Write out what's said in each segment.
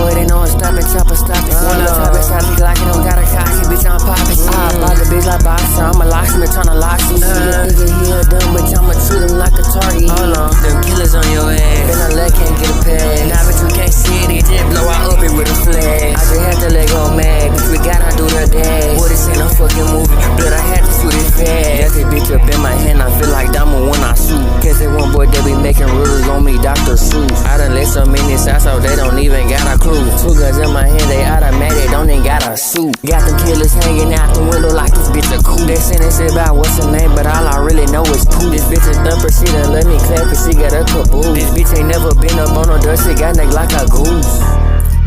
boy, they know I'm stopping, chopper stopping. One up top inside the Glock, don't got a cocky, bitch, I'm popping. I bought the bitch like boxer, I'm a locksmith, tryna lock me. Nigga, he a dumb bitch, I'ma treat him like a target. Hold on, them killers on your ass. Then I let can't get a pass. Now bitch, you can't see it, they just blow out up it with a flash. I just had to let go mad, bitch, we gotta do the dash. Boy, this ain't no fucking movie, but I had to shoot it fast. Got this bitch up in my hand, I feel like Damo when I shoot. Cause that one boy, they be making rules on me, Dr. Seuss. I done let so many shots out, they don't even got a clue. 2 guns in my hand, they automatic, don't even got a suit. Got them killers hanging out the window like this bitch a coup. They saying this about what's her name, but all I really know is poo. This bitch is thumper, she done let me clap cause she got a caboose. This bitch ain't never been up on no dirt, she got neck like a goose.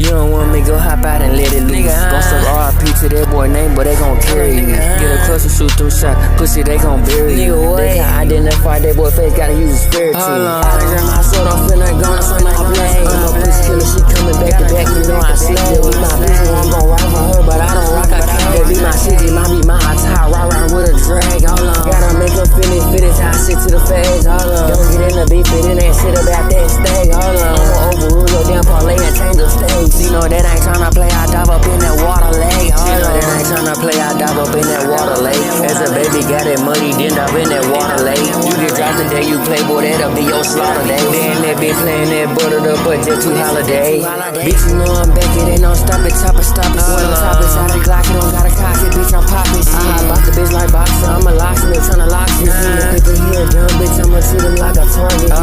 You don't want me, go hop out and let it loose. Gon' sub RIP to that boy name, but they gon' carry you. Get a closer, shoot through shot, pussy, they gon' bury you. They can identify that boy face, gotta use a spirit too. I done got my sword off and I gone up on my blade. I'm a pussy killer, she coming back to back, you know I slay. With my bitch, I'm gon' ride for her, but I don't rock a cat. They be my city, might be my tie, ride around with a drag, hold on. Gotta make her finish, how I sit to the phase, hold on. Don't get in the beef, it ain't shit about that stay, hold on. I'ma overrule your damn parlay and change the stage. You know that ain't tryna play, I dive up in that water lake. You know that ain't tryna play, I dive up in that water lake. As a baby, got it muddy, then dive in that water lake. You get dropped the day you play, boy, that'll be your slaughter day. Then that bitch playing that buttered up, but just too holiday. Bitch, you know I'm back, it ain't no stop it, chopper, stop it. One top inside the Glock, don't got a cock it, bitch, I'm poppin'. I bought the bitch like boxer, I'm a locksmith, tryna lock me. Nigga, he a dumb bitch, I'ma treat him like a target.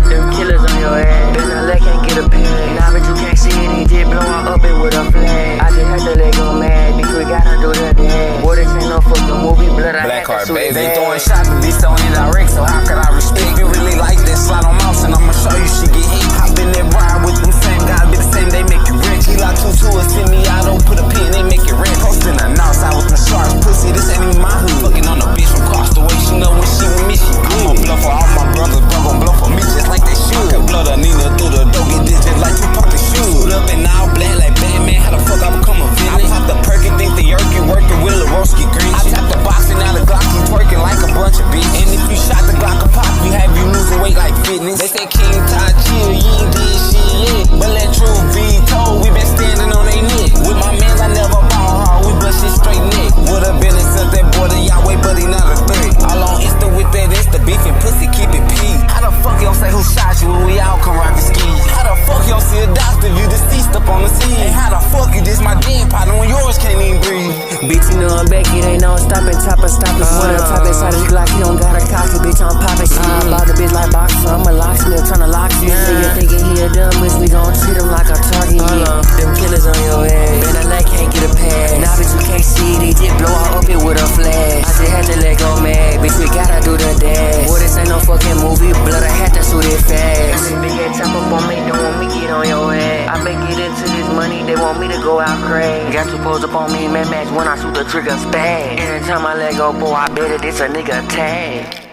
Them killers on your ass, bitch, I let can't get a pin. Now bitch, you can't see it, he just blow up it with a flag. I just had to let go mad, bitch, we gotta do the dance. Boy, this ain't no fucking movie, blood, I Black had Heart to shoot it baby, back. throwing shots, but bitch don't indirect, so how could I respect? If you really like that, slide on mouse and I'ma show you she get hit. Hop in that ride with them same guys, be the same, they make you rich. He like 2 to us, send me out, don't put a pin, they make it red. Posting a north side with the sharks, pussy, this ain't even my hood. Fucking on a bitch from across the way, she know when she with me, she good. I'ma blow for all my brothers, bro, gon' blow for me just like they should. I can blow the Nina through the door, get this just like Tupac the shoes. Suit up and all black like Batman, how the fuck I become a villain? I pop the perk and think the yerky working with Leroski green. I tap the box and now the Glock keep twerking like a bunch of bitches. And if you shot the Glock a pop, you have you losing weight like fitness. They say King Todd chill, you ain't did shit yet. But let truth be told, we been standing on they neck. With my mans, I never ball hard, we bust shit straight neck. Would've been sent that boy to Yahweh, but he not a threat. All on Insta with that Insta beef and pussy, keep it P. How the fuck you don't say who shot you when we all come rock the skis? How the fuck you don't see a doctor, you deceased up on the scene? And how the fuck you this my damn partner when yours can't even breathe? Bitch, you know I'm back, it ain't no stopping, chopper, stopping. One up top inside this Glock, he don't got a cock it, bitch, I'm poppin'. I bought the bitch like boxer, I'm a locksmith, tryna lock me. Nigga thinking he a dumb bitch, we gon' treat him like a target. Them killers on your ass, man, I like can't get a pass. Now bitch, you can't see it, they just blow out up it with a flash. I just had to let go mad, bitch, we gotta do the dash. Boy, this ain't no fucking movie, blood, I had to shoot it fast. Big head chop up on me, don't want me get on your ass. I been get into this money, they want me to go out crazy. Got you posed up on me, man, match when I shoot the trigger spaz. Anytime I let go, boy, I bet it, it's a nigga tag.